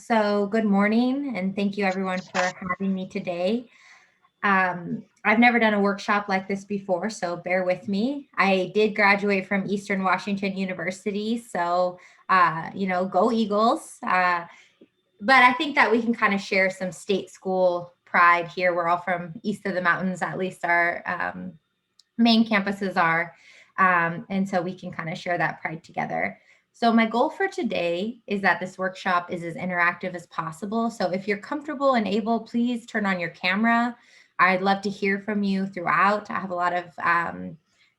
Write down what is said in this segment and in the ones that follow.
So good morning, and thank you everyone for having me today. I've never done a workshop like this before, so bear with me. I did graduate from Eastern Washington University, so go Eagles. But I think that we can kind of share some state school pride here. We're all from east of the mountains, at least our main campuses are. And so we can kind of share that pride together. So my goal for today is that this workshop is as interactive as possible. So if you're comfortable and able, please turn on your camera. I'd love to hear from you throughout. I have a lot of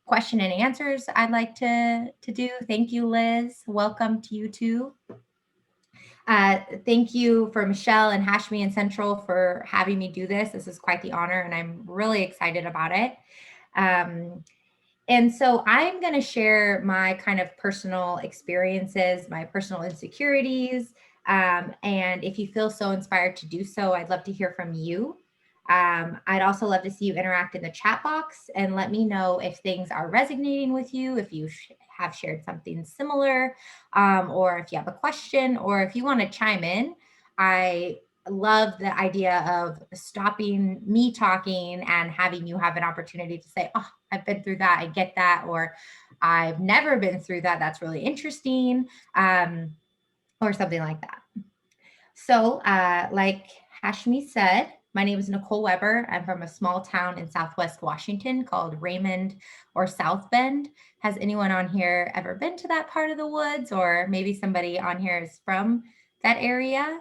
question and answers I'd like to do. Thank you, Liz. Welcome to you too. Thank you for Michelle and Hashmi and Central for having me do this. This is quite the honor and I'm really excited about it. And so I'm going to share my kind of personal experiences, my personal insecurities. And if you feel so inspired to do so, I'd love to hear from you. I'd also love to see you interact in the chat box and let me know if things are resonating with you, if you have shared something similar, or if you have a question, or if you want to chime in. I love the idea of stopping me talking and having you have an opportunity to say, oh, I've been through that, I get that, or I've never been through that, that's really interesting, or something like that. So like Hashmi said, my name is Nichole Webber. I'm from a small town in Southwest Washington called Raymond or South Bend. Has anyone on here ever been to that part of the woods, or maybe somebody on here is from that area?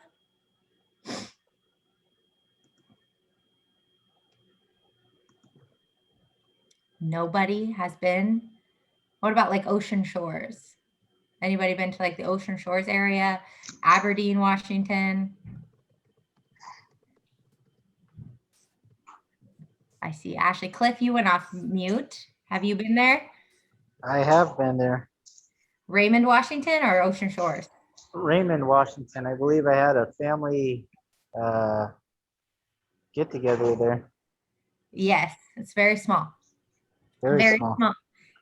Nobody has been. What about like Ocean Shores? Anybody been to like the Ocean Shores area? Aberdeen, Washington? I see Ashley. Cliff, you went off mute. Have you been there? I have been there. Raymond, Washington or Ocean Shores? Raymond, Washington. I believe I had a family get together there. Yes, it's very small. Very small.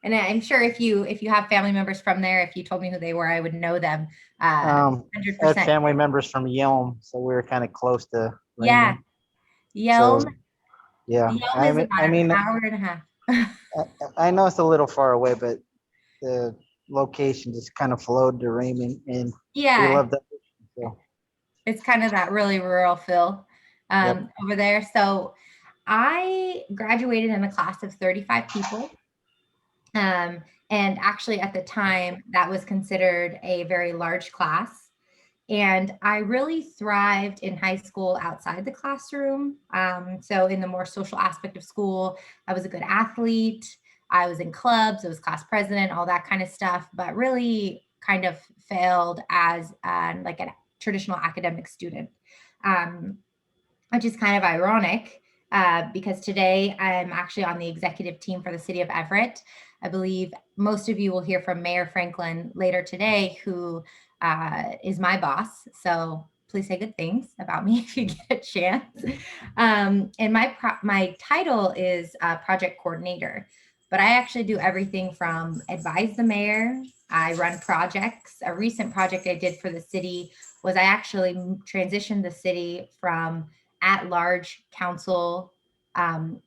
And I'm sure if you have family members from there, if you told me who they were, I would know them. 100%. I had family members from Yelm, so we were kind of close to Raymond. Yeah, Yelm. So, yeah, Yelm is about an hour and a half. I know it's a little far away, but the location just kind of flowed to Raymond, and yeah, we love that. So. It's kind of that really rural feel over there. So I graduated in a class of 35 people. And actually at the time that was considered a very large class. And I really thrived in high school outside the classroom. So in the more social aspect of school, I was a good athlete. I was in clubs, I was class president, all that kind of stuff, but really kind of failed as like a traditional academic student, which is kind of ironic because today I'm actually on the executive team for the City of Everett. I believe most of you will hear from Mayor Franklin later today, who is my boss. So please say good things about me if you get a chance. And my title is project coordinator, but I actually do everything from advise the mayor. I run projects. A recent project I did for the city was I actually transitioned the city from at-large council an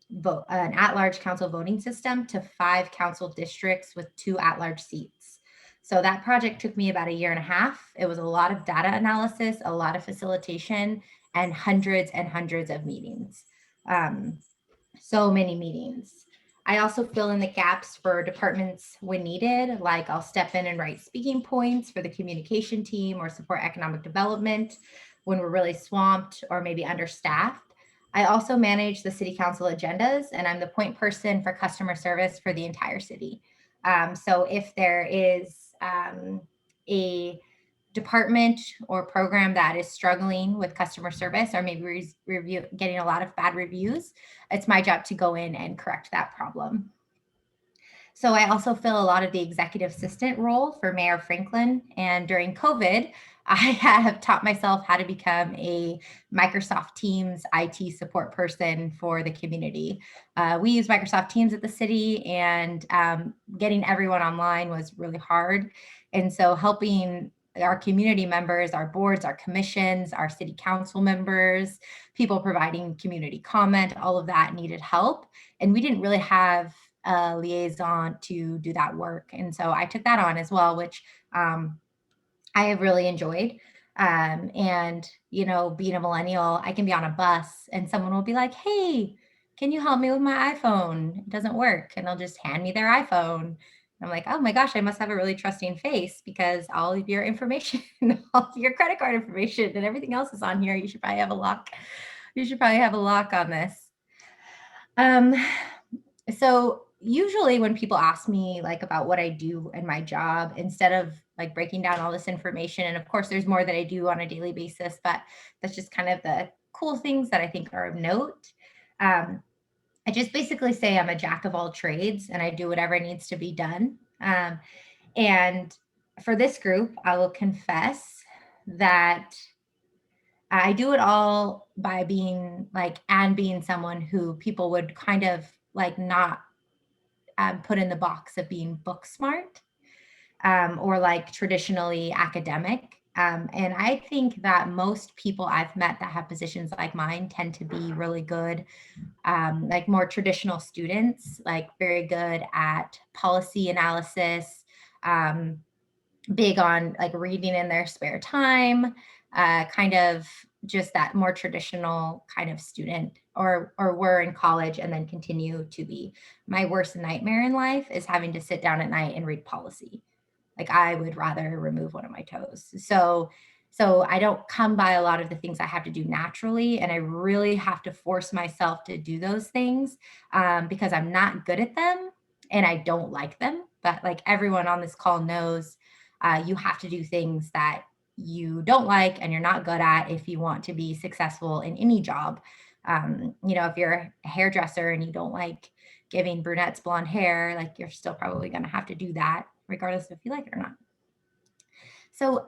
at-large council voting system to 5 council districts with 2 at-large seats. So that project took me about a year and a half. It was a lot of data analysis, a lot of facilitation, and hundreds of meetings. So many meetings. I also fill in the gaps for departments when needed, like I'll step in and write speaking points for the communication team or support economic development when we're really swamped or maybe understaffed. I also manage the city council agendas, and I'm the point person for customer service for the entire city. So if there is a department or program that is struggling with customer service or maybe getting a lot of bad reviews, it's my job to go in and correct that problem. So I also fill a lot of the executive assistant role for Mayor Franklin. And during COVID, I have taught myself how to become a Microsoft Teams IT support person for the community. We use Microsoft Teams at the city, and getting everyone online was really hard. And so helping our community members, our boards, our commissions, our city council members, people providing community comment, all of that needed help. And we didn't really have a liaison to do that work. And so I took that on as well, which I have really enjoyed. And, being a millennial, I can be on a bus and someone will be like, hey, can you help me with my iPhone? It doesn't work. And they'll just hand me their iPhone. I'm like, oh my gosh, I must have a really trusting face because all of your information, all of your credit card information and everything else is on here. You should probably have a lock. You should probably have a lock on this. So usually when people ask me like about what I do in my job, instead of like breaking down all this information, and of course there's more that I do on a daily basis, but that's just kind of the cool things that I think are of note. I just basically say I'm a jack of all trades and I do whatever needs to be done. And for this group, I will confess that I do it all by being someone who people would kind of like not put in the box of being book smart or like traditionally academic. And I think that most people I've met that have positions like mine tend to be really good, like more traditional students, like very good at policy analysis, big on like reading in their spare time, kind of just that more traditional kind of student, or were in college and then continue to be. My worst nightmare in life is having to sit down at night and read policy. Like I would rather remove one of my toes. So I don't come by a lot of the things I have to do naturally, and I really have to force myself to do those things because I'm not good at them and I don't like them. But like everyone on this call knows, you have to do things that you don't like and you're not good at if you want to be successful in any job. If you're a hairdresser and you don't like giving brunettes blonde hair, like you're still probably going to have to do that regardless if you like it or not. So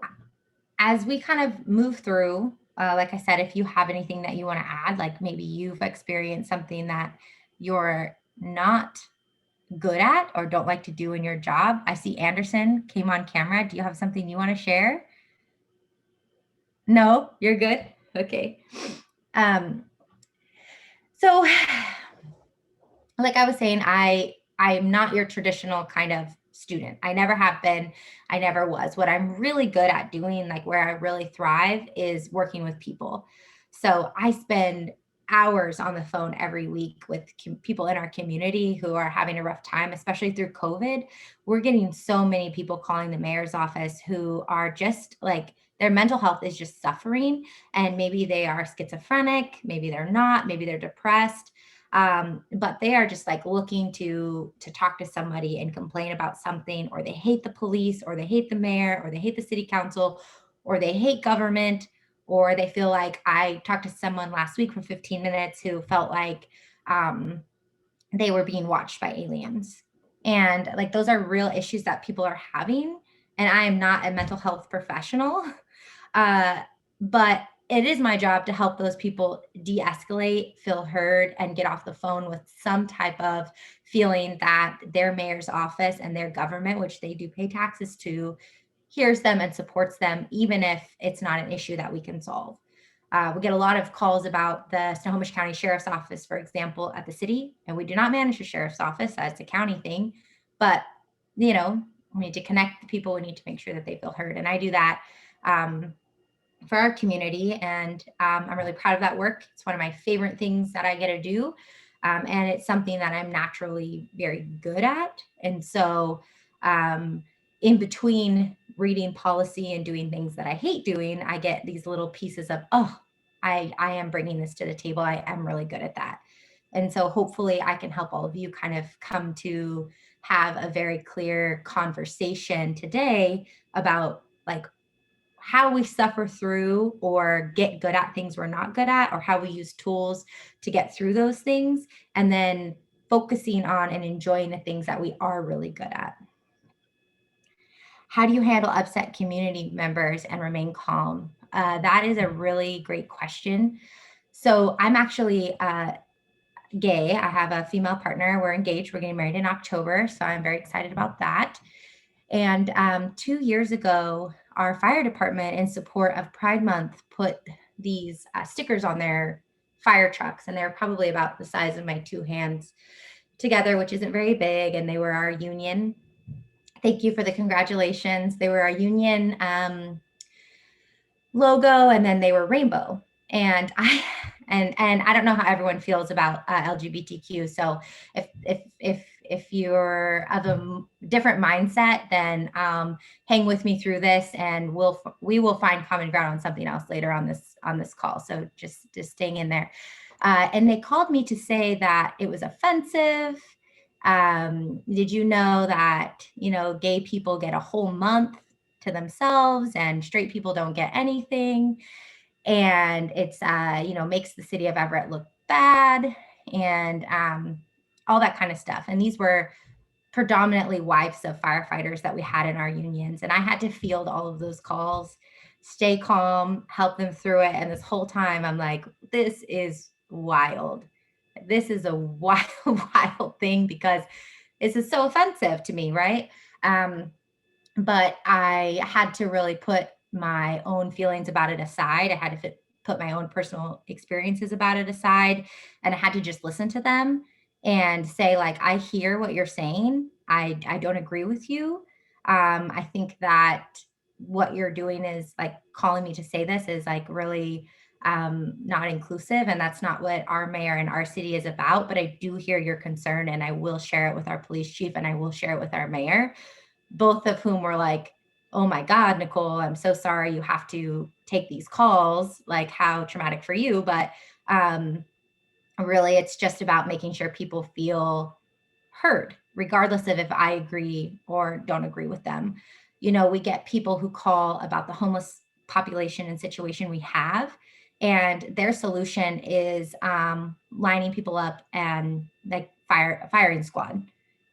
as we kind of move through, like I said, if you have anything that you want to add, like maybe you've experienced something that you're not good at or don't like to do in your job. I see Anderson came on camera. Do you have something you want to share? No, you're good. Okay. So like I was saying, I'm not your traditional kind of student. I never have been. I never was. What I'm really good at doing, like where I really thrive, is working with people. So I spend hours on the phone every week with people in our community who are having a rough time, especially through COVID. We're getting so many people calling the mayor's office who are just like, their mental health is just suffering. And maybe they are schizophrenic, maybe they're not, maybe they're depressed. But they are just like looking to talk to somebody and complain about something, or they hate the police, or they hate the mayor, or they hate the city council, or they hate government, or they feel like I talked to someone last week for 15 minutes who felt like they were being watched by aliens. And like those are real issues that people are having. And I am not a mental health professional, but it is my job to help those people de-escalate, feel heard, and get off the phone with some type of feeling that their mayor's office and their government, which they do pay taxes to, hears them and supports them, even if it's not an issue that we can solve. We get a lot of calls about the Snohomish County Sheriff's Office, for example, at the city, and we do not manage the sheriff's office. That's a county thing, but we need to connect the people. We need to make sure that they feel heard, and I do that for our community, and I'm really proud of that work. It's one of my favorite things that I get to do, and it's something that I'm naturally very good at. And so in between reading policy and doing things that I hate doing, I get these little pieces of, I am bringing this to the table. I am really good at that. And so hopefully I can help all of you kind of come to have a very clear conversation today about like how we suffer through or get good at things we're not good at, or how we use tools to get through those things, and then focusing on and enjoying the things that we are really good at. How do you handle upset community members and remain calm? That is a really great question. So I'm actually gay. I have a female partner. We're engaged. We're getting married in October. So I'm very excited about that. And 2 years ago, our fire department, in support of Pride Month, put these stickers on their fire trucks, and they're probably about the size of my two hands together, which isn't very big. And they were our union. Thank you for the congratulations. They were our union logo, and then they were rainbow. And I don't know how everyone feels about LGBTQ. So if you're of a different mindset, then hang with me through this, and we will find common ground on something else later on this call. So just staying in there. And they called me to say that it was offensive. Did you know that, gay people get a whole month to themselves and straight people don't get anything? And it's, makes the city of Everett look bad, and all that kind of stuff. And these were predominantly wives of firefighters that we had in our unions. And I had to field all of those calls, stay calm, help them through it. And this whole time I'm like, this is wild. This is a wild, wild thing, because this is so offensive to me, right? But I had to really put my own feelings about it aside. I had to put my own personal experiences about it aside, and I had to just listen to them and say, like, I hear what you're saying. I don't agree with you. I think that what you're doing is, like, calling me to say this is, like, really not inclusive, and that's not what our mayor and our city is about. But I do hear your concern, and I will share it with our police chief, and I will share it with our mayor, both of whom were like, oh my God, Nichole, I'm so sorry you have to take these calls. Like, how traumatic for you. But really, it's just about making sure people feel heard, regardless of if I agree or don't agree with them. We get people who call about the homeless population and situation we have, and their solution is lining people up and, like, firing squad.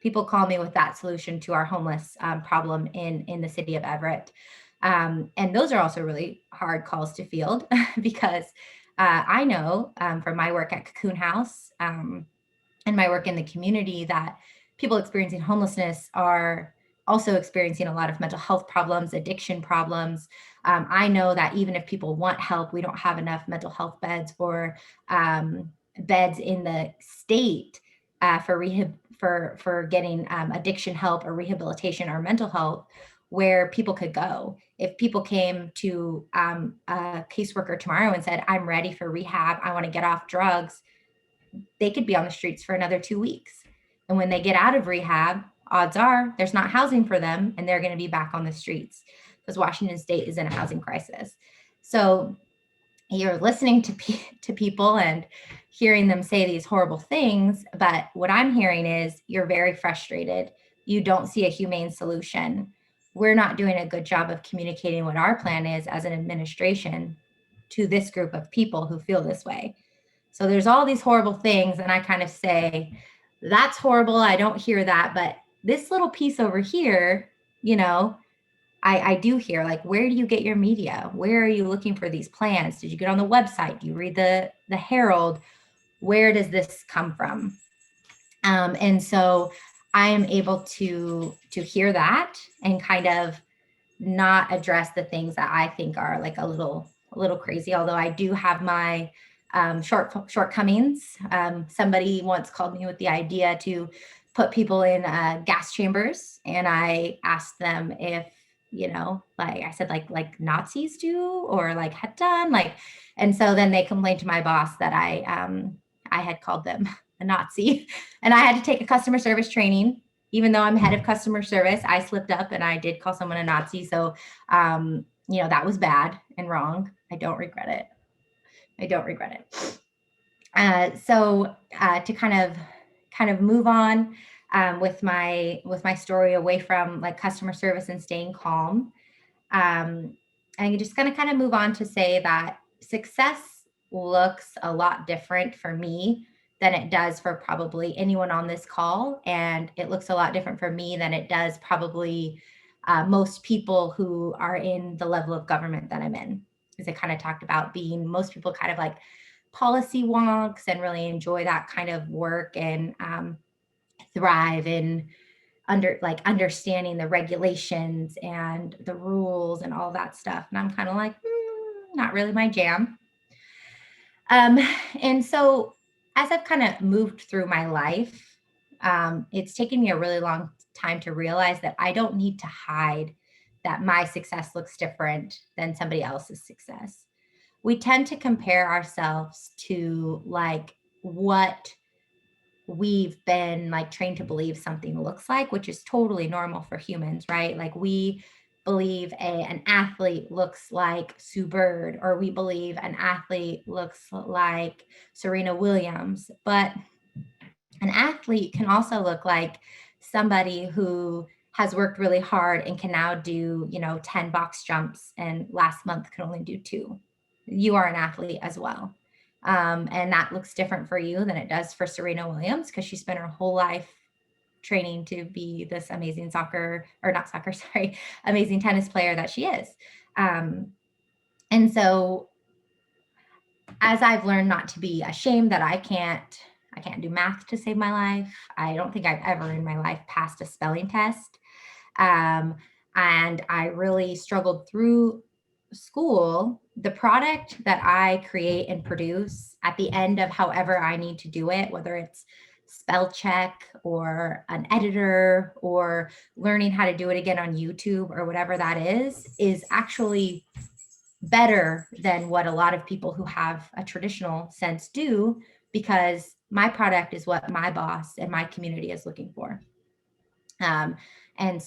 People call me with that solution to our homeless problem in the city of Everett. And those are also really hard calls to field because I know from my work at Cocoon House and my work in the community that people experiencing homelessness are also experiencing a lot of mental health problems, addiction problems. I know that even if people want help, we don't have enough mental health beds or beds in the state for rehab, for getting addiction help or rehabilitation or mental health, where people could go. If people came to a caseworker tomorrow and said, I'm ready for rehab, I want to get off drugs, they could be on the streets for another 2 weeks. And when they get out of rehab, odds are there's not housing for them, and they're going to be back on the streets, because Washington State is in a housing crisis. So you're listening to people and hearing them say these horrible things. But what I'm hearing is you're very frustrated. You don't see a humane solution. We're not doing a good job of communicating what our plan is as an administration to this group of people who feel this way. So there's all these horrible things, and I kind of say, that's horrible, I don't hear that. But this little piece over here, I do hear, like, where do you get your media? Where are you looking for these plans? Did you get on the website? Do you read the Herald? Where does this come from? And so I am able to hear that and kind of not address the things that I think are, like, a little crazy. Although I do have my shortcomings. Somebody once called me with the idea to put people in gas chambers, and I asked them if, like I said, like Nazis do, or like had done, like. And so then they complained to my boss that I had called them a Nazi, and I had to take a customer service training. Even though I'm head of customer service, I slipped up and I did call someone a Nazi. So that was bad and wrong. I don't regret it. So to kind of move on with my story away from, like, customer service and staying calm, I'm just going to kind of move on to say that success looks a lot different for me than it does for probably anyone on this call, and it looks a lot different for me than it does probably most people who are in the level of government that I'm in. As I kind of talked about, being most people kind of like policy wonks and really enjoy that kind of work and thrive in understanding the regulations and the rules and all that stuff. And I'm kind of like, not really my jam. And so as I've kind of moved through my life, it's taken me a really long time to realize that I don't need to hide that my success looks different than somebody else's success. We tend to compare ourselves to like what we've been like trained to believe something looks like, which is totally normal for humans, right? Like we believe an athlete looks like Sue Bird, or we believe an athlete looks like Serena Williams, but an athlete can also look like somebody who has worked really hard and can now do, 10 box jumps and last month could only do 2. You are an athlete as well. And that looks different for you than it does for Serena Williams, because she spent her whole life training to be this amazing amazing tennis player that she is. And so as I've learned not to be ashamed that I can't do math to save my life. I don't think I've ever in my life passed a spelling test. And I really struggled through school. The product that I create and produce at the end of however I need to do it, whether it's spell check or an editor or learning how to do it again on YouTube or whatever that is actually better than what a lot of people who have a traditional sense do, because my product is what my boss and my community is looking for. And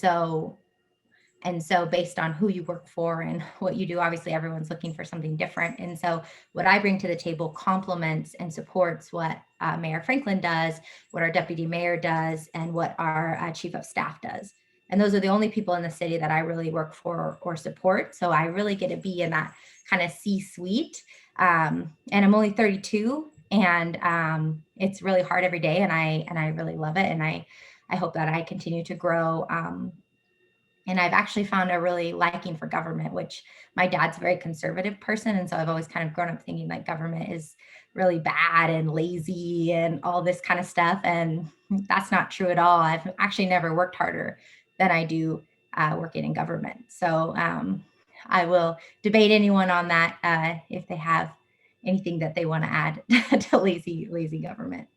so based on who you work for and what you do, obviously everyone's looking for something different. And so what I bring to the table complements and supports what Mayor Franklin does, what our deputy mayor does, and what our chief of staff does. And those are the only people in the city that I really work for or support. So I really get to be in that kind of C-suite. And I'm only 32, and it's really hard every day. And I really love it. And I hope that I continue to grow. And I've actually found a really liking for government, which my dad's a very conservative person. And so I've always kind of grown up thinking like government is really bad and lazy and all this kind of stuff. And that's not true at all. I've actually never worked harder than I do working in government. So I will debate anyone on that if they have anything that they want to add to lazy government.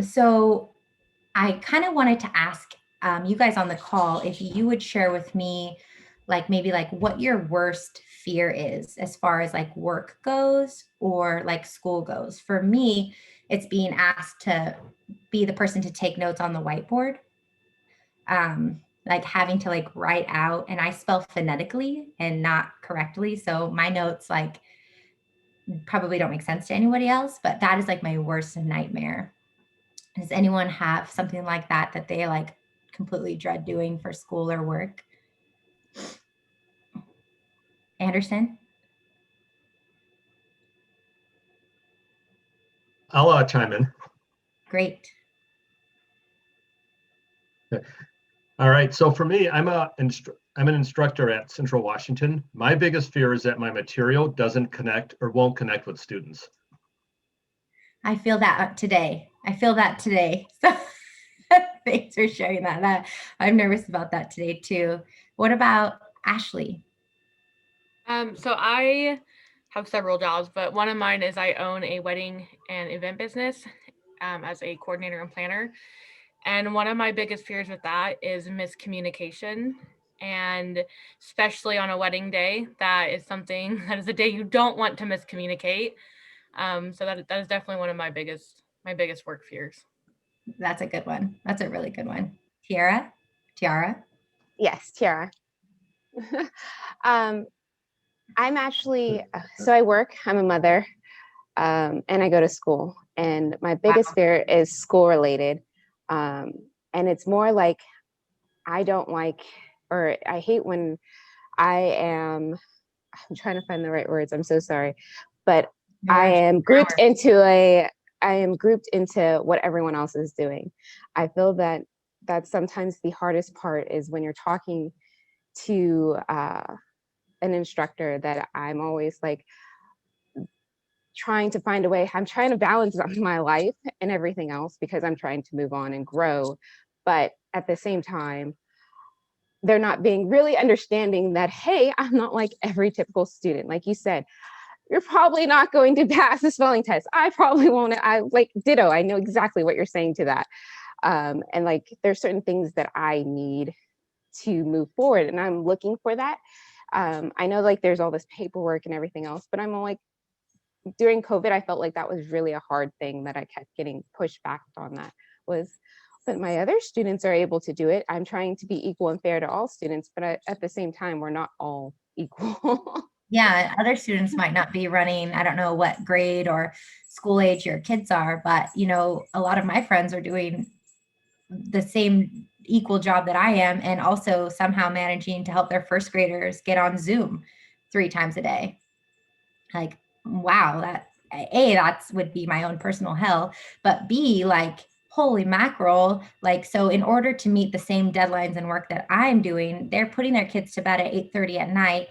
So I kind of wanted to ask you guys on the call if you would share with me like maybe like what your worst fear is as far as like work goes or like school goes. For me, it's being asked to be the person to take notes on the whiteboard. Like having to like write out, and I spell phonetically and not correctly. So my notes like probably don't make sense to anybody else, but that is like my worst nightmare. Does anyone have something like that that they like completely dread doing for school or work? Anderson? I'll chime in. Great. All right. So for me, I'm an instructor at Central Washington. My biggest fear is that my material doesn't connect or won't connect with students. I feel that today. So thanks for sharing that. I'm nervous about that today too. What about Ashley? So I have several jobs, but one of mine is I own a wedding and event business as a coordinator and planner. And one of my biggest fears with that is miscommunication. And especially on a wedding day, that is a day you don't want to miscommunicate. So that is definitely one of my biggest work fears. That's a good one. That's a really good one. Tiara? Yes, Tiara. I'm actually, so I work, I'm a mother, and I go to school. And my biggest fear is school related. And it's more like, I don't like, or I hate when I'm trying to find the right words. I'm so sorry. But I am grouped into what everyone else is doing. I feel that that's sometimes the hardest part is when you're talking to an instructor, that I'm always like trying to find a way. I'm trying to balance my life and everything else because I'm trying to move on and grow. But at the same time, they're not being really understanding that, hey, I'm not like every typical student. Like you said, you're probably not going to pass the spelling test. I probably won't. I like ditto. I know exactly what you're saying to that. And like, there's certain things that I need to move forward, and I'm looking for that. I know like there's all this paperwork and everything else, but I'm like, during COVID, I felt like that was really a hard thing that I kept getting pushed back on. That was, but my other students are able to do it. I'm trying to be equal and fair to all students, but at the same time, we're not all equal. Yeah, other students might not be running, I don't know what grade or school age your kids are, but you know, a lot of my friends are doing the same equal job that I am, and also somehow managing to help their first graders get on Zoom 3 times a day. Like, wow, that A, that's would be my own personal hell, but B, like, holy mackerel. Like, so in order to meet the same deadlines and work that I'm doing, they're putting their kids to bed at 8:30 at night,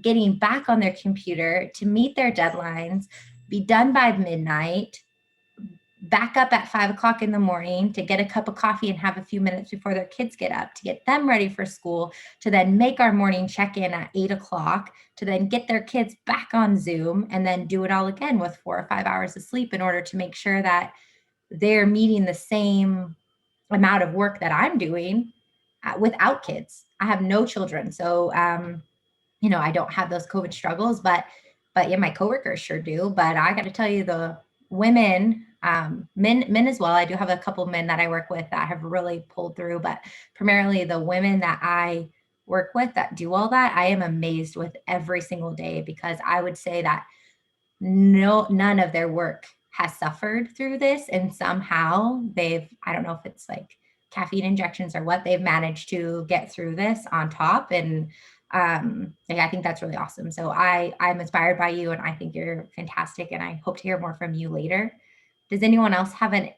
getting back on their computer to meet their deadlines, be done by midnight, back up at 5 o'clock in the morning to get a cup of coffee and have a few minutes before their kids get up, to get them ready for school, to then make our morning check-in at 8 o'clock, to then get their kids back on Zoom, and then do it all again with 4 or 5 hours of sleep in order to make sure that they're meeting the same amount of work that I'm doing without kids. I have no children. So, you know, I don't have those COVID struggles, but yeah, my coworkers sure do. But I got to tell you, the women, men as well. I do have a couple men that I work with that have really pulled through, but primarily the women that I work with that do all that, I am amazed with every single day, because I would say that none of their work has suffered through this, and somehow they've, I don't know if it's like caffeine injections or what, they've managed to get through this on top. And I think that's really awesome. So I'm inspired by you, and I think you're fantastic, and I hope to hear more from you later. Does anyone else have an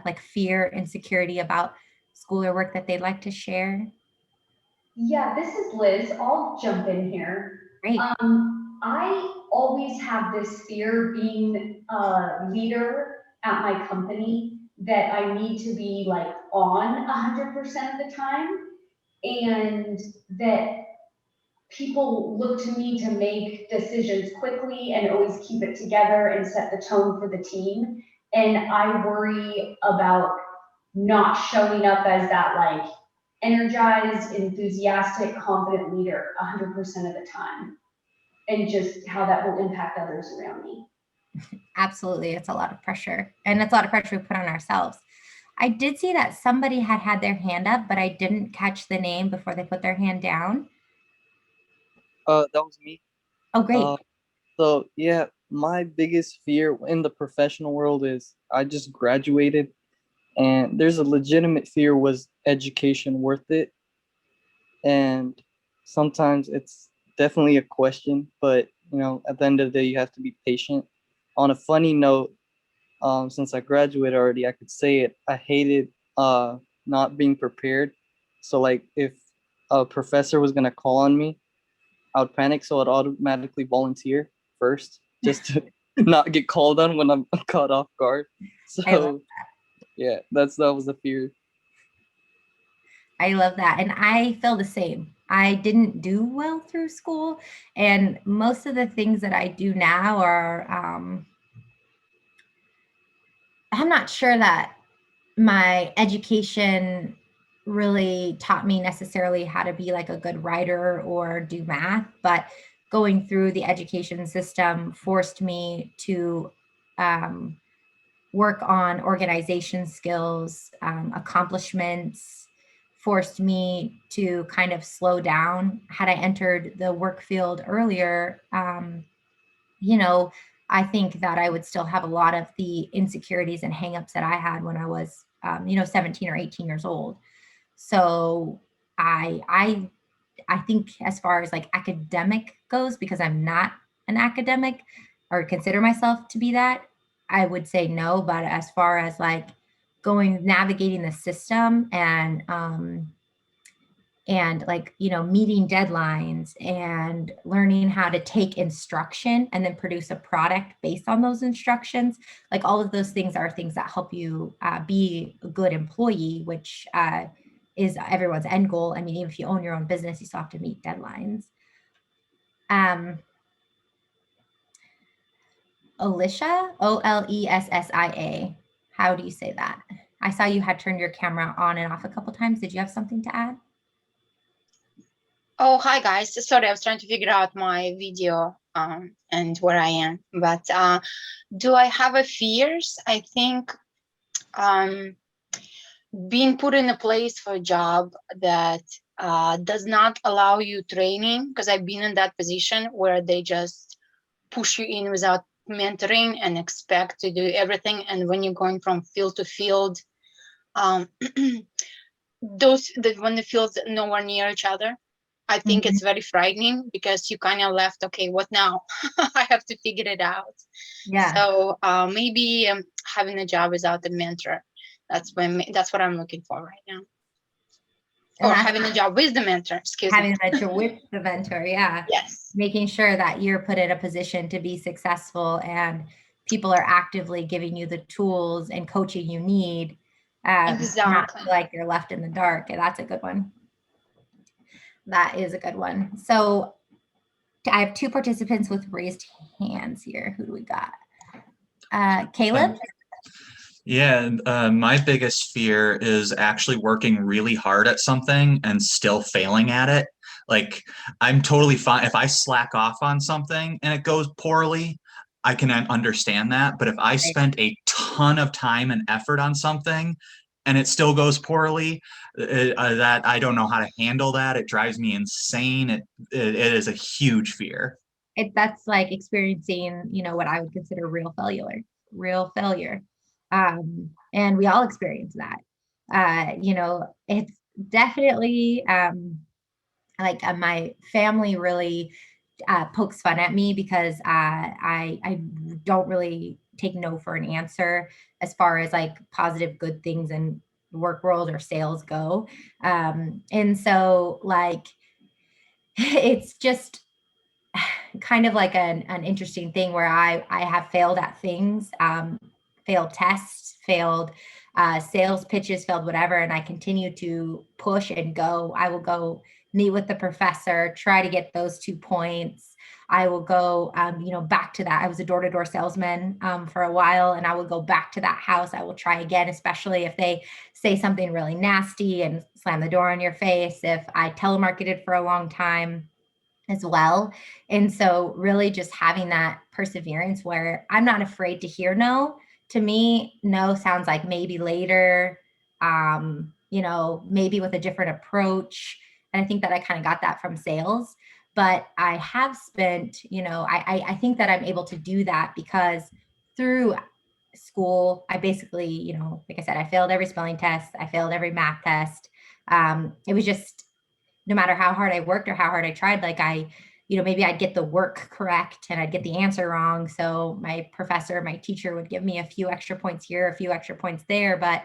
like fear, insecurity about school or work that they'd like to share? Yeah, this is Liz. I'll jump in here. Great. I always have this fear being a leader at my company that I need to be like on 100% of the time, and that people look to me to make decisions quickly and always keep it together and set the tone for the team. And I worry about not showing up as that like energized, enthusiastic, confident leader 100% of the time, and just how that will impact others around me. Absolutely. It's a lot of pressure, and it's a lot of pressure we put on ourselves. I did see that somebody had their hand up, but I didn't catch the name before they put their hand down. That was me. Oh, great. So yeah, my biggest fear in the professional world is I just graduated, and there's a legitimate fear, was education worth it? And sometimes it's definitely a question, but you know, at the end of the day, you have to be patient. On a funny note, since I graduated already, I could say it. I hated not being prepared. So like if a professor was gonna call on me, I would panic, so I'd automatically volunteer first just to not get called on when I'm caught off guard. So yeah, that was the fear. I love that. And I feel the same. I didn't do well through school, and most of the things that I do now are, I'm not sure that my education really taught me necessarily how to be like a good writer or do math, but going through the education system forced me to work on organization skills, accomplishments, forced me to kind of slow down. Had I entered the work field earlier, you know, I think that I would still have a lot of the insecurities and hangups that I had when I was, 17 or 18 years old. So I think as far as like academic goes, because I'm not an academic or consider myself to be that, I would say no. But as far as like navigating the system and and like, meeting deadlines and learning how to take instruction and then produce a product based on those instructions. Like all of those things are things that help you be a good employee, which is everyone's end goal. I mean, even if you own your own business, you still have to meet deadlines. Olessia, Olessia. How do you say that? I saw you had turned your camera on and off a couple times. Did you have something to add? Oh, hi guys. Sorry, I was trying to figure out my video and where I am. But do I have a fears? I think being put in a place for a job that does not allow you training, because I've been in that position where they just push you in without mentoring and expect to do everything. And when you're going from field to field, when the fields are nowhere near each other, I think it's very frightening because you kind of left, okay, what now? I have to figure it out. Yeah. So maybe having a job without a mentor, that's what I'm looking for right now. Or having a job with the mentor, excuse me. Having a mentor with the mentor, yeah. Yes. Making sure that you're put in a position to be successful and people are actively giving you the tools and coaching you need. Exactly. Not feel like you're left in the dark. That's a good one. That is a good one. So I have 2 participants with raised hands here. Who do we got? Caleb? Yeah, my biggest fear is actually working really hard at something and still failing at it. Like, I'm totally fine if I slack off on something and it goes poorly, I can understand that. But if I spent a ton of time and effort on something and it still goes poorly, that I don't know how to handle that. It drives me insane. It is a huge fear. That's like experiencing, what I would consider real failure. And we all experience that. It's definitely like my family really pokes fun at me because I don't really take no for an answer as far as like positive, good things in the work world or sales go. And so like, it's just kind of like an interesting thing where I have failed at things, failed tests, failed sales pitches, failed whatever. And I continue to push and go. I will go meet with the professor, try to get those 2 points. I will go, back to that. I was a door-to-door salesman for a while, and I will go back to that house. I will try again, especially if they say something really nasty and slam the door on your face. If I telemarketed for a long time as well. And so really just having that perseverance where I'm not afraid to hear no. To me, no sounds like maybe later, maybe with a different approach. And I think that I kind of got that from sales. But I have spent, I think that I'm able to do that because through school, I basically, like I said, I failed every spelling test. I failed every math test. It was just, no matter how hard I worked or how hard I tried, like maybe I'd get the work correct and I'd get the answer wrong. So my professor, my teacher would give me a few extra points here, a few extra points there. But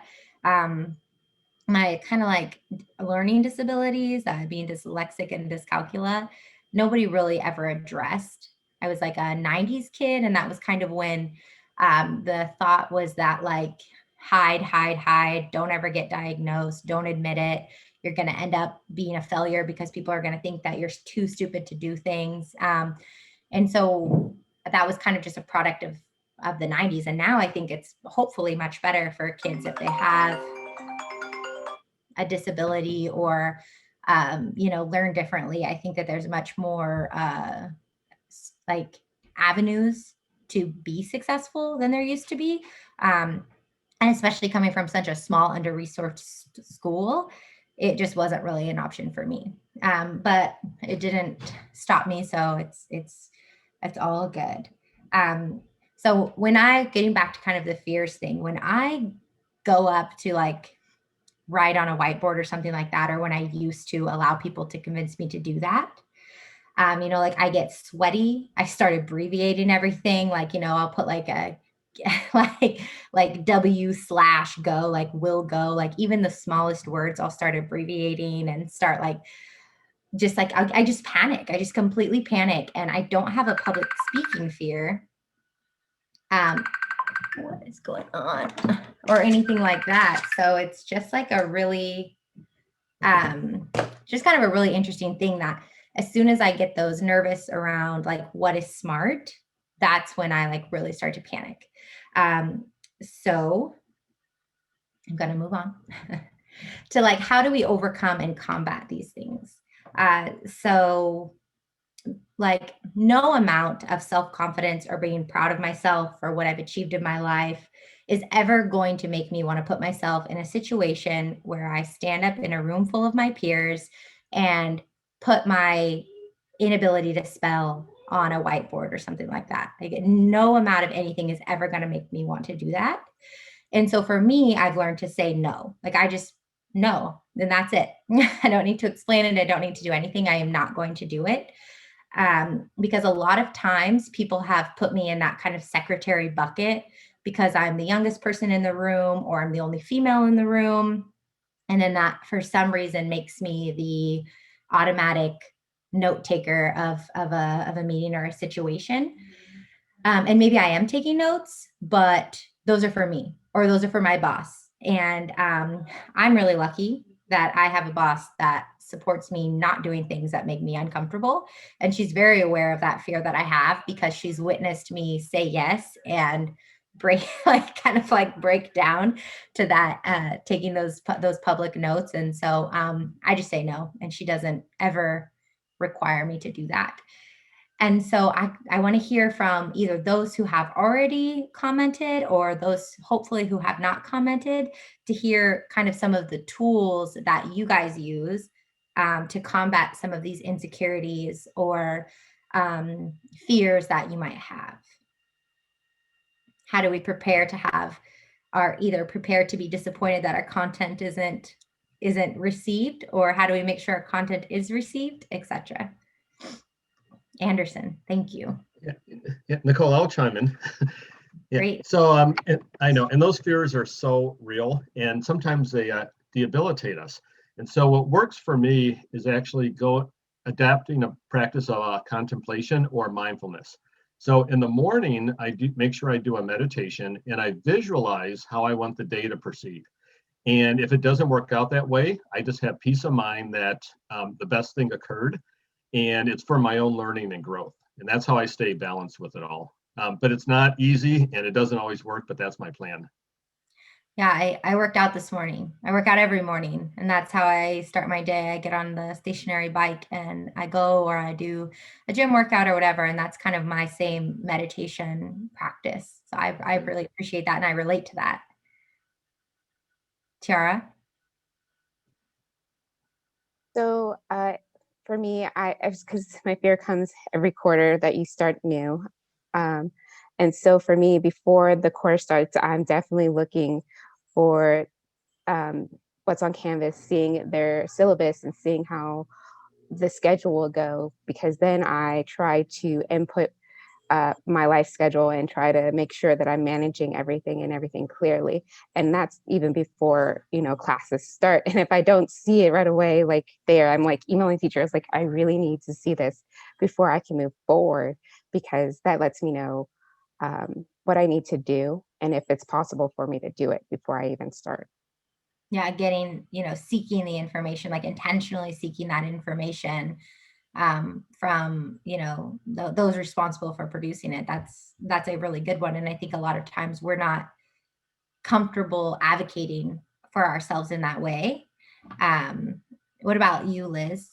my kind of like learning disabilities, being dyslexic and dyscalculia, nobody really ever addressed. I was like a 90s kid. And that was kind of when the thought was that like, hide, don't ever get diagnosed, don't admit it. You're going to end up being a failure because people are going to think that you're too stupid to do things. And so that was kind of just a product of the 90s. And now I think it's hopefully much better for kids if they have a disability or, learn differently. I think that there's much more like avenues to be successful than there used to be. And especially coming from such a small, under-resourced school, it just wasn't really an option for me. But it didn't stop me. So it's all good. So getting back to kind of the fears thing, when I go up to like write on a whiteboard or something like that, or when I used to allow people to convince me to do that, like I get sweaty. I start abbreviating everything. Like, I'll put like a like W/go, like will go, like even the smallest words I'll start abbreviating and start like just like I just panic. I just completely panic, and I don't have a public speaking fear. What is going on or anything like that. So it's just like a really just kind of a really interesting thing that as soon as I get those nervous around like what is smart, that's when I like really start to panic. So I'm going to move on to like, how do we overcome and combat these things? So like no amount of self-confidence or being proud of myself or what I've achieved in my life is ever going to make me want to put myself in a situation where I stand up in a room full of my peers and put my inability to spell on a whiteboard or something like that. Like no amount of anything is ever going to make me want to do that. And so for me, I've learned to say no. Like I just no, then that's it. I don't need to explain it. I don't need to do anything. I am not going to do it. Because a lot of times people have put me in that kind of secretary bucket because I'm the youngest person in the room or I'm the only female in the room. And then that for some reason makes me the automatic note taker of a meeting or a situation. And maybe I am taking notes, but those are for me or those are for my boss. And I'm really lucky that I have a boss that supports me not doing things that make me uncomfortable. And she's very aware of that fear that I have because she's witnessed me say yes and break break down to that taking those public notes. And so I just say no, and she doesn't ever require me to do that. And so I want to hear from either those who have already commented or those hopefully who have not commented to hear kind of some of the tools that you guys use to combat some of these insecurities or fears that you might have. How do we prepare to have our either prepared to be disappointed that our content isn't received, or how do we make sure our content is received, etc. Anderson, thank you. Yeah, Nichole, I'll chime in. Yeah. Great. So I know, and those fears are so real, and sometimes they debilitate us. And so what works for me is actually adapting a practice of contemplation or mindfulness. So in the morning, I do make sure I do a meditation and I visualize how I want the day to proceed. And if it doesn't work out that way, I just have peace of mind that the best thing occurred. And it's for my own learning and growth. And that's how I stay balanced with it all. But it's not easy and it doesn't always work, but that's my plan. Yeah, I worked out this morning. I work out every morning, and that's how I start my day. I get on the stationary bike and I go, or I do a gym workout or whatever. And that's kind of my same meditation practice. So I really appreciate that. And I relate to that. Tiara? So for me, because my fear comes every quarter that you start new. And so for me, before the quarter starts, I'm definitely looking for what's on Canvas, seeing their syllabus and seeing how the schedule will go, because then I try to input my life schedule and try to make sure that I'm managing everything clearly. And that's even before, classes start. And if I don't see it right away, like I'm like emailing teachers, like, I really need to see this before I can move forward, because that lets me know what I need to do and if it's possible for me to do it before I even start. Yeah, seeking the information, like intentionally seeking that information from those responsible for producing it. That's a really good one. And I think a lot of times we're not comfortable advocating for ourselves in that way. What about you, Liz?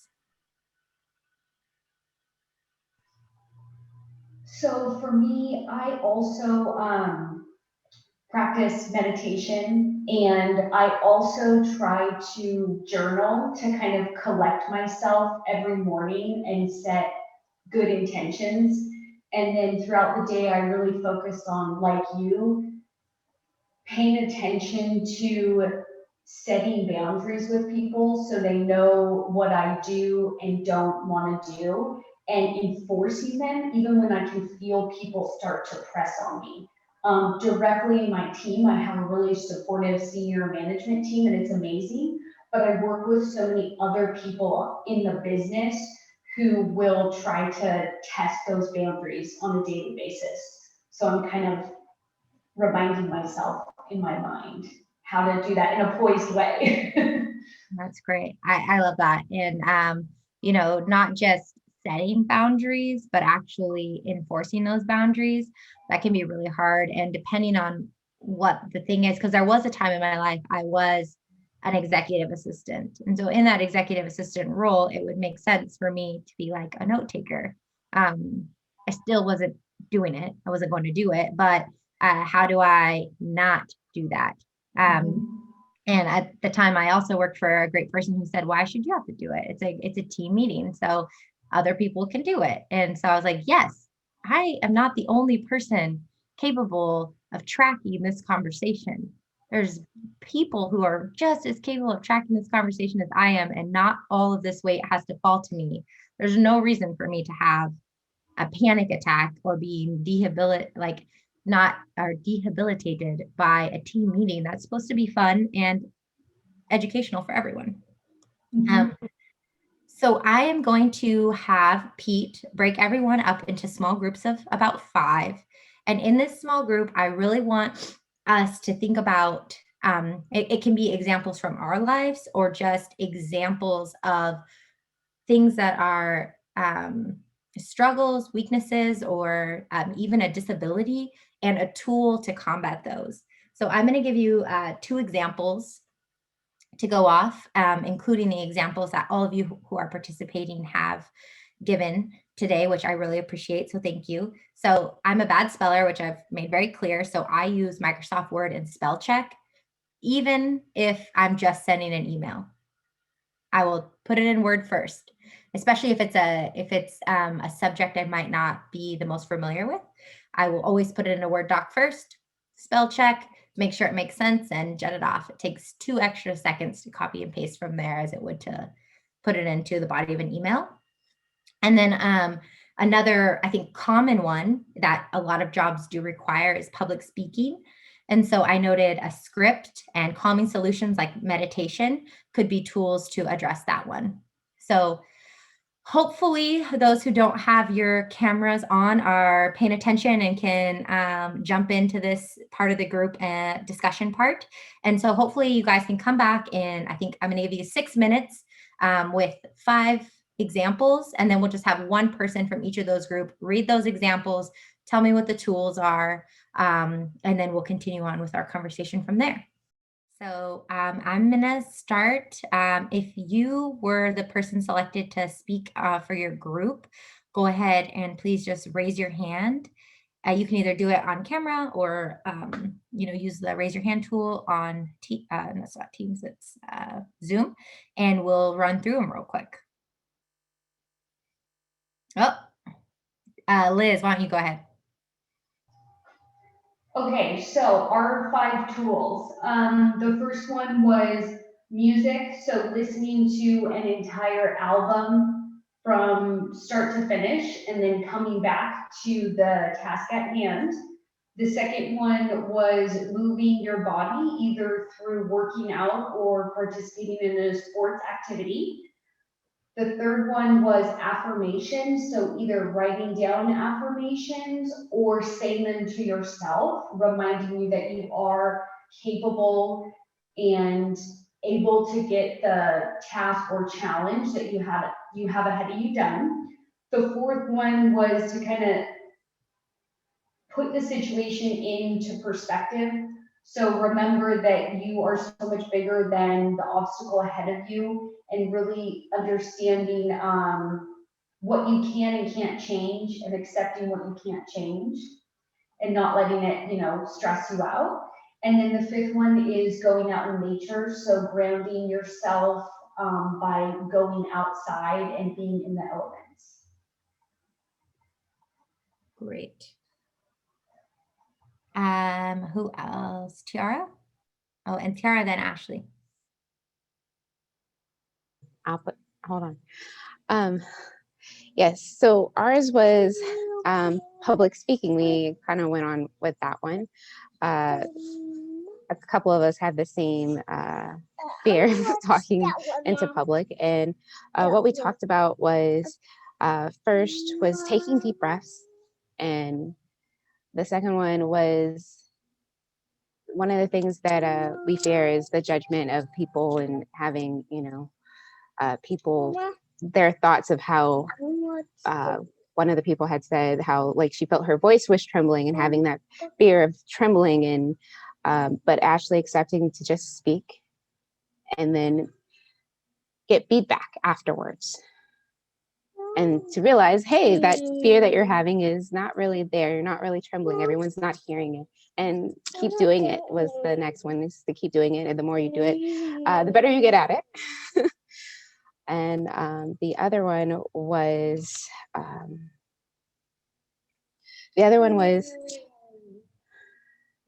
So for me, I also practice meditation, and I also try to journal to kind of collect myself every morning and set good intentions. And then throughout the day, I really focus on, like you, paying attention to setting boundaries with people so they know what I do and don't want to do, and enforcing them even when I can feel people start to press on me. Directly in my team, I have a really supportive senior management team, and it's amazing. But I work with so many other people in the business who will try to test those boundaries on a daily basis. So I'm kind of reminding myself in my mind how to do that in a poised way. That's great. I love that. And, you know, not just setting boundaries, but actually enforcing those boundaries, that can be really hard. And depending on what the thing is, because there was a time in my life I was an executive assistant. And so in that executive assistant role, it would make sense for me to be like a note taker. I still wasn't doing it. I wasn't going to do it, but how do I not do that? And at the time, I also worked for a great person who said, "Why should you have to do it? It's a team meeting, so other people can do it." And so I was like, "Yes, I am not the only person capable of tracking this conversation. There's people who are just as capable of tracking this conversation as I am, and not all of this weight has to fall to me. There's no reason for me to have a panic attack or being debilitated by a team meeting that's supposed to be fun and educational for everyone." So I am going to have Pete break everyone up into small groups of about 5. And in this small group, I really want us to think about, it can be examples from our lives or just examples of things that are struggles, weaknesses, or even a disability, and a tool to combat those. So I'm going to give you 2 examples to go off, including the examples that all of you who are participating have given today, which I really appreciate. So thank you. So I'm a bad speller, which I've made very clear. So I use Microsoft Word and spell check, even if I'm just sending an email. I will put it in Word first, especially if it's a subject I might not be the most familiar with. I will always put it in a Word doc first, spell check, make sure it makes sense, and jet it off. It takes 2 extra seconds to copy and paste from there as it would to put it into the body of an email. And then another, I think, common one that a lot of jobs do require is public speaking. And so I noted a script and calming solutions like meditation could be tools to address that one. So hopefully those who don't have your cameras on are paying attention and can jump into this part of the group discussion part. And so hopefully you guys can come back in, I think I'm going to give you 6 minutes with 5 examples, and then we'll just have one person from each of those group read those examples, tell me what the tools are, and then we'll continue on with our conversation from there. So I'm gonna start. If you were the person selected to speak for your group, go ahead and please just raise your hand. You can either do it on camera or use the raise your hand tool on that's not Teams, it's Zoom, and we'll run through them real quick. Oh, Liz, why don't you go ahead? Okay, so our 5 tools. The first one was music, so listening to an entire album from start to finish and then coming back to the task at hand. The second one was moving your body either through working out or participating in a sports activity. The third one was affirmations, so either writing down affirmations or saying them to yourself, reminding you that you are capable and able to get the task or challenge that you have ahead of you done. The fourth one was to kind of put the situation into perspective. So remember that you are so much bigger than the obstacle ahead of you, and really understanding what you can and can't change, and accepting what you can't change and not letting it, stress you out. And then the fifth one is going out in nature. So grounding yourself by going outside and being in the elements. Great. Who else? Tiara? Oh, and Tiara, then Ashley. Hold on. Yes. So ours was public speaking. We kind of went on with that one. A couple of us had the same fear of talking into public. And what we talked about was first was taking deep breaths. And the second one was one of the things that we fear is the judgment of people and having, people, their thoughts of how one of the people had said how like she felt her voice was trembling and having that fear of trembling and but actually accepting to just speak and then get feedback afterwards and to realize, hey, that fear that you're having is not really there. You're not really trembling. Everyone's not hearing it. And keep doing it was the next one, is to keep doing it. And the more you do it, the better you get at it. And the other one was,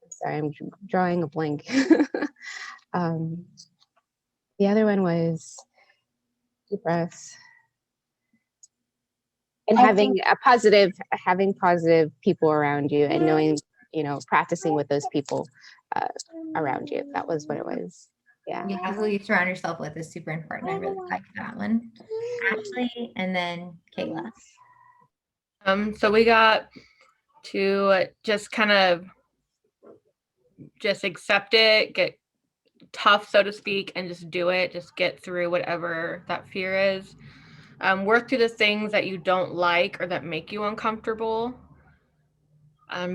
sorry, I'm drawing a blank. The other one was deep breaths. And having positive people around you and knowing, practicing with those people around you. That was what it was. Yeah. Yeah, who you surround yourself with is super important. I really like that one. Ashley and then Kayla. So we got to just kind of just accept it, get tough, so to speak, and just do it. Just get through whatever that fear is. Work through the things that you don't like or that make you uncomfortable.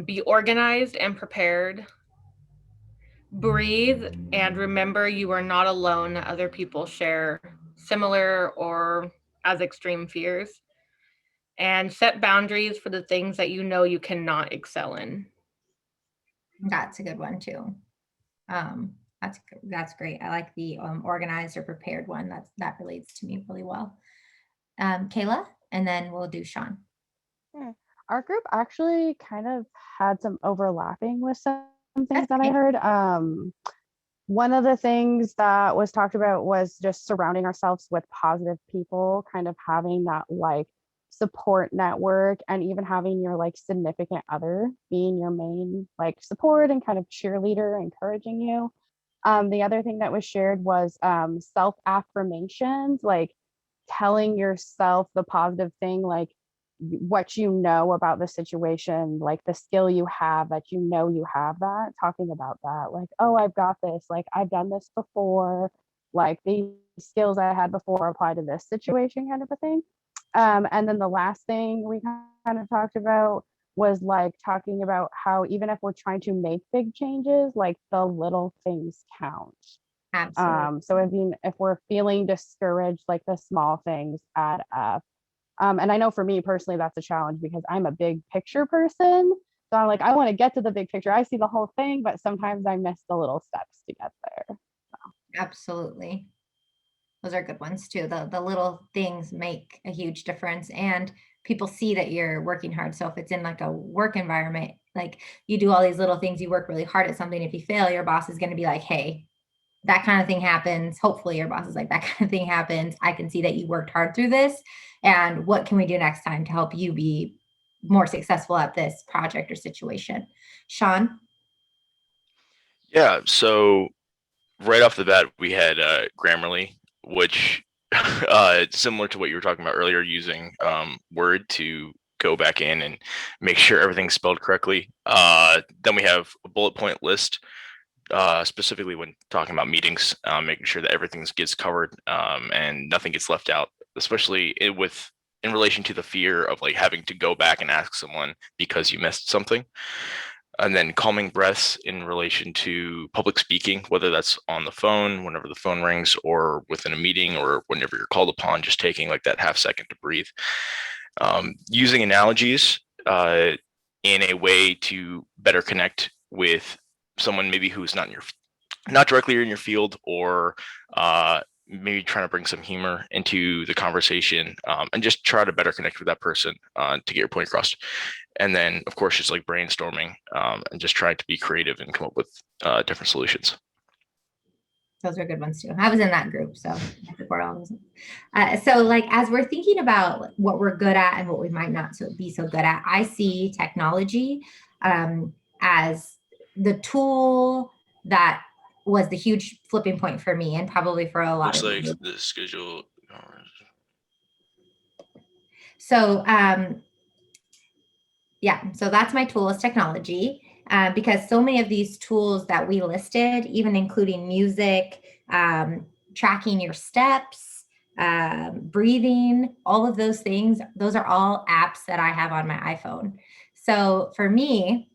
Be organized and prepared. Breathe and remember you are not alone. Other people share similar or as extreme fears. And set boundaries for the things that you know you cannot excel in. That's a good one too. That's great. I like the organized or prepared one. That relates to me really well. Kayla, and then we'll do Sean. Our group actually kind of had some overlapping with some things that I heard. One of the things that was talked about was just surrounding ourselves with positive people, kind of having that like support network, and even having your like significant other being your main like support and kind of cheerleader encouraging you. The other thing that was shared was self affirmations, like telling yourself the positive thing, like what you know about the situation, like the skill you have, that you have that, talking about that, like, oh, I've got this, like I've done this before, like these skills I had before apply to this situation, kind of a thing. And then the last thing we kind of talked about was like talking about how even if we're trying to make big changes, like the little things count. Absolutely. So if we're feeling discouraged, like the small things add up. And I know for me personally, that's a challenge because I'm a big picture person. So I'm like, I want to get to the big picture. I see the whole thing, but sometimes I miss the little steps to get there. Absolutely. Those are good ones too. The little things make a huge difference, and people see that you're working hard. So if it's in like a work environment, like you do all these little things, you work really hard at something. If you fail, your boss is going to be like, hey, that kind of thing happens. Hopefully your boss is like, that kind of thing happens. I can see that you worked hard through this. And what can we do next time to help you be more successful at this project or situation? Sean? Yeah, so right off the bat, we had Grammarly, which similar to what you were talking about earlier, using Word to go back in and make sure everything's spelled correctly. Then we have a bullet point list, specifically when talking about meetings, making sure that everything gets covered and nothing gets left out, especially in relation to the fear of like having to go back and ask someone because you missed something. And then calming breaths in relation to public speaking, whether that's on the phone, whenever the phone rings, or within a meeting, or whenever you're called upon, just taking like that half second to breathe. Using analogies in a way to better connect with someone maybe who's not directly in your field, or maybe trying to bring some humor into the conversation, and just try to better connect with that person to get your point across. And then, of course, just like brainstorming and just trying to be creative and come up with different solutions. Those are good ones too. I was in that group, so I support all those. So like, as we're thinking about what we're good at and what we might not be so good at, I see technology as the tool that was the huge flipping point for me, and probably for a lot Looks of like you. the schedule. So yeah, so that's my tool is technology, because so many of these tools that we listed, even including music, tracking your steps, breathing, all of those things, those are all apps that I have on my iPhone. So for me,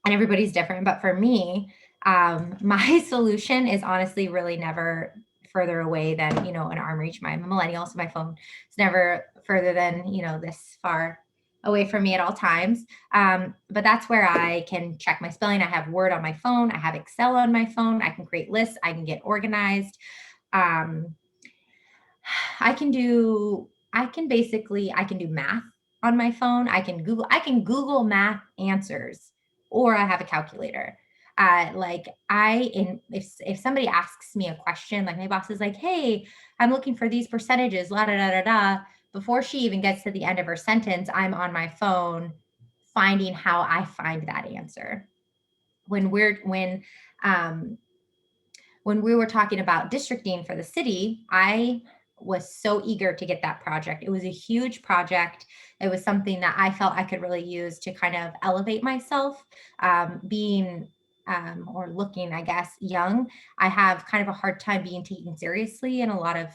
and everybody's different, but for me, my solution is honestly really never further away than, an arm reach. I'm a millennial, so my phone is never further than, this far away from me at all times. But that's where I can check my spelling. I have Word on my phone. I have Excel on my phone. I can create lists. I can get organized. I can do math on my phone. I can Google math answers, or I have a calculator. If somebody asks me a question, like my boss is like, "Hey, I'm looking for these percentages, la da da da da." Before she even gets to the end of her sentence, I'm on my phone finding how I find that answer. When we were talking about districting for the city, I was so eager to get that project. It was a huge project. It was something that I felt I could really use to kind of elevate myself. Being or looking, I guess, young, I have kind of a hard time being taken seriously in a lot of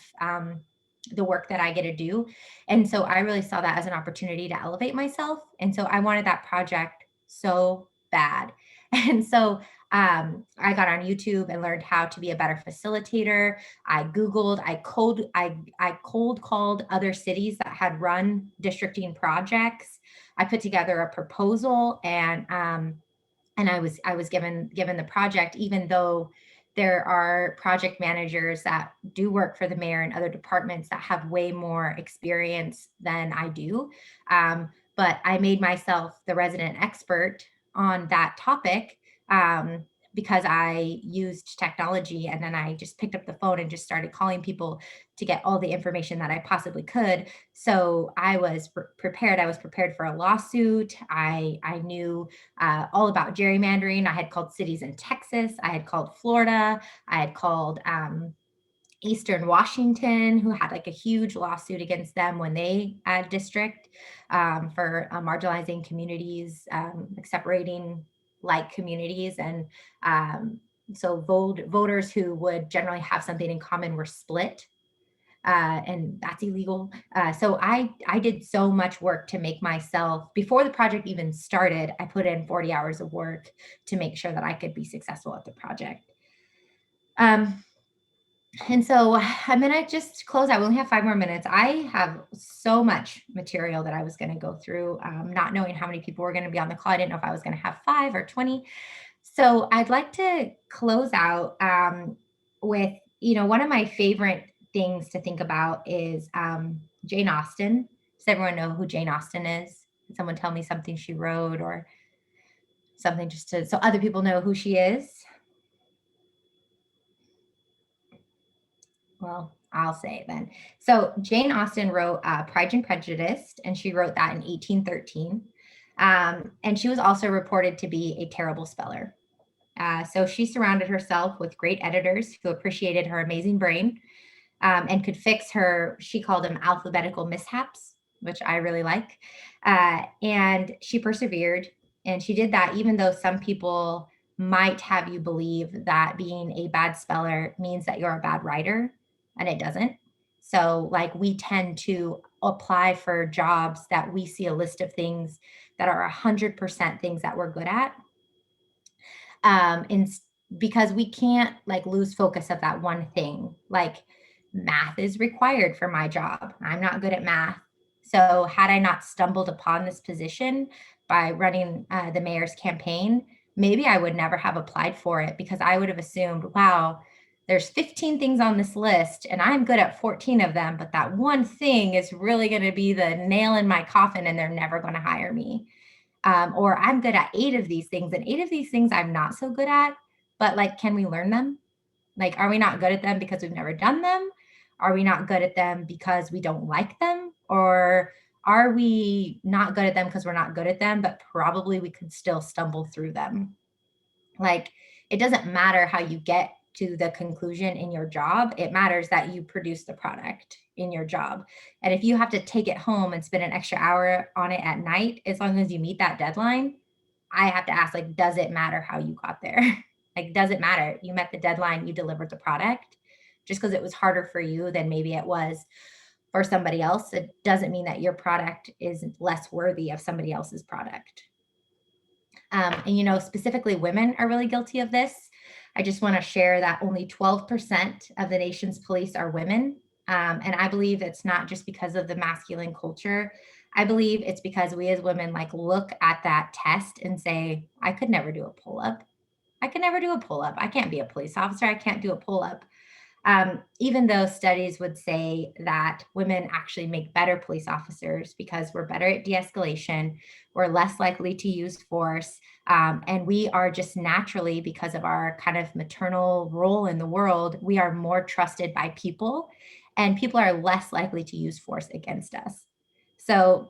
the work that I get to do. And so I really saw that as an opportunity to elevate myself. And so I wanted that project so bad. And so I got on YouTube and learned how to be a better facilitator. I Googled, I cold called other cities that had run districting projects. I put together a proposal, and I was given the project, even though there are project managers that do work for the mayor and other departments that have way more experience than I do. But I made myself the resident expert on that topic, because I used technology, and then I just picked up the phone and just started calling people to get all the information that I possibly could. So I was prepared. I was prepared for a lawsuit. I knew all about gerrymandering. I had called cities in Texas. I had called Florida. I had called Eastern Washington, who had like a huge lawsuit against them when they district for marginalizing communities, like separating like communities. And so voters who would generally have something in common were split. And that's illegal. So I did so much work to make myself, before the project even started, I put in 40 hours of work to make sure that I could be successful at the project. And so I'm going to just close out. We only have 5 more minutes. I have so much material that I was going to go through, not knowing how many people were going to be on the call. I didn't know if I was going to have 5 or 20. So I'd like to close out with, one of my favorite things to think about is Jane Austen. Does everyone know who Jane Austen is? Can someone tell me something she wrote or something just so other people know who she is? Well, I'll say it then. So Jane Austen wrote Pride and Prejudice, and she wrote that in 1813. And she was also reported to be a terrible speller. So she surrounded herself with great editors who appreciated her amazing brain and could fix her, she called them alphabetical mishaps, which I really like. And she persevered, and she did that even though some people might have you believe that being a bad speller means that you're a bad writer, and it doesn't. So like, we tend to apply for jobs that we see a list of things that are 100% things that we're good at. Because we can't like lose focus of that one thing. Like, math is required for my job. I'm not good at math. So had I not stumbled upon this position by running the mayor's campaign, maybe I would never have applied for it, because I would have assumed, wow, there's 15 things on this list and I'm good at 14 of them, but that one thing is really going to be the nail in my coffin and they're never going to hire me. Or I'm good at 8 of these things, and 8 of these things I'm not so good at, but like, can we learn them? Like, are we not good at them because we've never done them? Are we not good at them because we don't like them? Or are we not good at them because we're not good at them, but probably we could still stumble through them? Like, it doesn't matter how you get to the conclusion in your job. It matters that you produce the product in your job. And if you have to take it home and spend an extra hour on it at night, as long as you meet that deadline, I have to ask, like, does it matter how you got there? Like, does it matter? You met the deadline, you delivered the product. Just because it was harder for you than maybe it was for somebody else, it doesn't mean that your product is less worthy of somebody else's product. And, you know, specifically women are really guilty of this. I just want to share that only 12% of the nation's police are women. And I believe it's not just because of the masculine culture. I believe it's because we as women like look at that test and say, I could never do a pull-up. I could never do a pull-up. I can't be a police officer. I can't do a pull-up. Even though studies would say that women actually make better police officers because we're better at de-escalation, we're less likely to use force, and we are just naturally, because of our kind of maternal role in the world, we are more trusted by people, and people are less likely to use force against us. So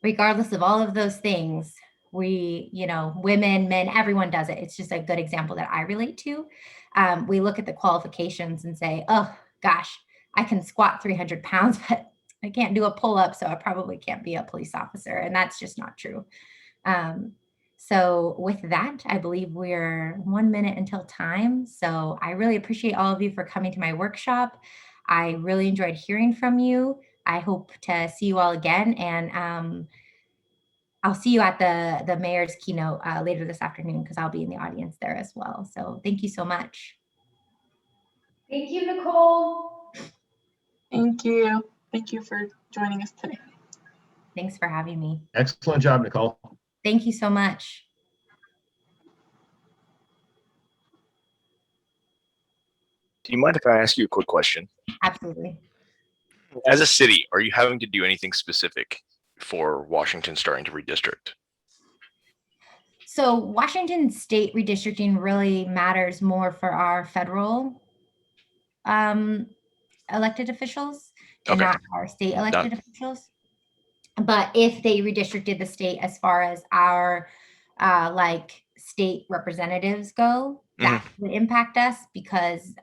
regardless of all of those things, we, you know, women, men, everyone does it. It's just a good example that I relate to. We look at the qualifications and say, oh gosh, I can squat 300 pounds, but I can't do a pull-up, so I probably can't be a police officer. And that's just not true. So with that, I believe we're 1 minute until time. So I really appreciate all of you for coming to my workshop. I really enjoyed hearing from you. I hope to see you all again. And I'll see you at the mayor's keynote later this afternoon, because I'll be in the audience there as well. So thank you so much. Thank you, Nichole. Thank you. Thank you for joining us today. Thanks for having me. Excellent job, Nichole. Thank you so much. Do you mind if I ask you a quick question? Absolutely. As a city, are you having to do anything specific for Washington starting to redistrict? So Washington state redistricting really matters more for our federal elected officials and not our state elected officials. But if they redistricted the state as far as our like state representatives go, that would impact us, because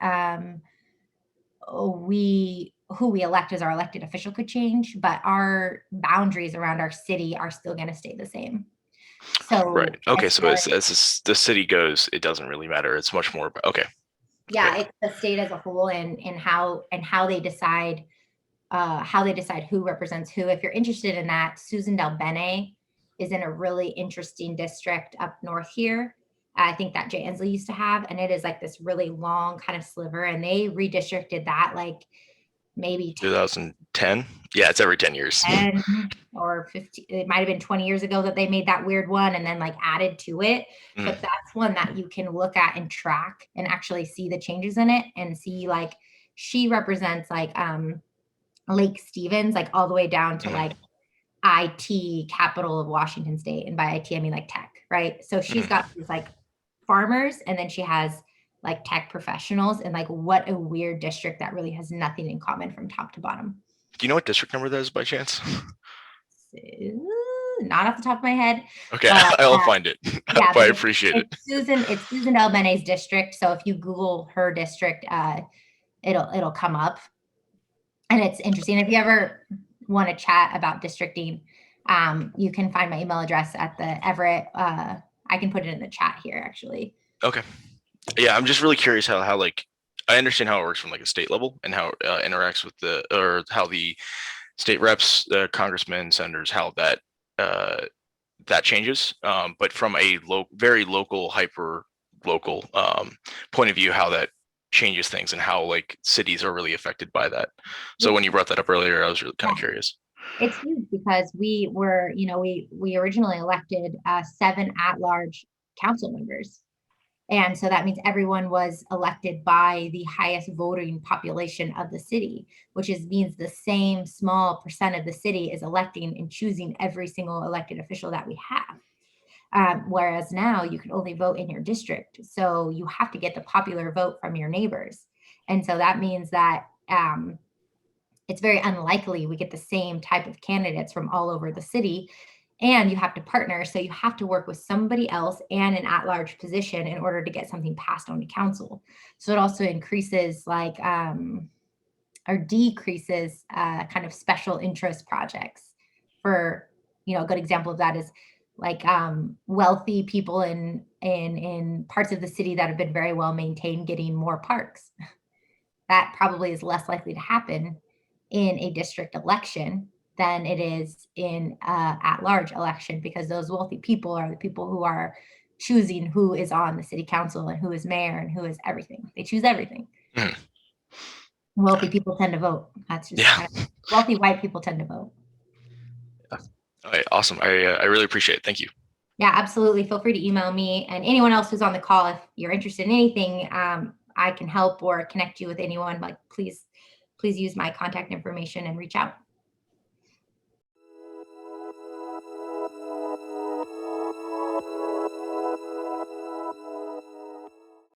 who we elect as our elected official could change, but our boundaries around our city are still going to stay the same. So right. Okay. So as the city goes, it doesn't really matter. It's much more about, okay. Yeah, it's the state as a whole, and how they decide who represents who. If you're interested in that, Susan Del Bene is in a really interesting district up north here. I think that Jay Inslee used to have, and it is like this really long kind of sliver, and they redistricted that like maybe 2010. Yeah, it's every 10 years. 10 or 15. It might have been 20 years ago that they made that weird one and then like added to it. But that's one that you can look at and track and actually see the changes in it, and see like she represents like Lake Stevens, like all the way down to like IT capital of Washington state. And by IT, I mean like tech, right? So she's got these like farmers, and then she has like tech professionals, and like what a weird district that really has nothing in common from top to bottom. Do you know what district number that is by chance? Not off the top of my head. Okay, I'll find it. Yeah, I appreciate it. It's Susan Del Bene's district. So if you Google her district, it'll come up. And it's interesting. If you ever want to chat about districting, you can find my email address at the Everett. I can put it in the chat here, actually. Okay. Yeah, I'm just really curious how like, I understand how it works from like a state level and how it interacts with how the state reps, the congressmen, senators, how that changes. But from a very local, hyper local point of view, how that changes things and how like cities are really affected by that. So when you brought that up earlier, I was really kind of curious. It's huge, because we were, we originally elected 7 at-large council members. And so that means everyone was elected by the highest voting population of the city, which means the same small percent of the city is electing and choosing every single elected official that we have. Whereas now you can only vote in your district. So you have to get the popular vote from your neighbors. And so that means that it's very unlikely we get the same type of candidates from all over the city. And you have to partner. So you have to work with somebody else and an at-large position in order to get something passed on to council. So it also increases like, or decreases kind of special interest projects. For, you know, a good example of that is like wealthy people in parts of the city that have been very well maintained getting more parks. That probably is less likely to happen in a district election than it is in at-large election, because those wealthy people are the people who are choosing who is on the city council and who is mayor and who is everything. They choose everything. Mhm. Wealthy people tend to vote. That's just Yeah. kind of, wealthy white people tend to vote. All right, awesome. I really appreciate it. Thank you. Yeah, absolutely. Feel free to email me and anyone else who's on the call. If you're interested in anything, I can help or connect you with anyone. Like, please use my contact information and reach out.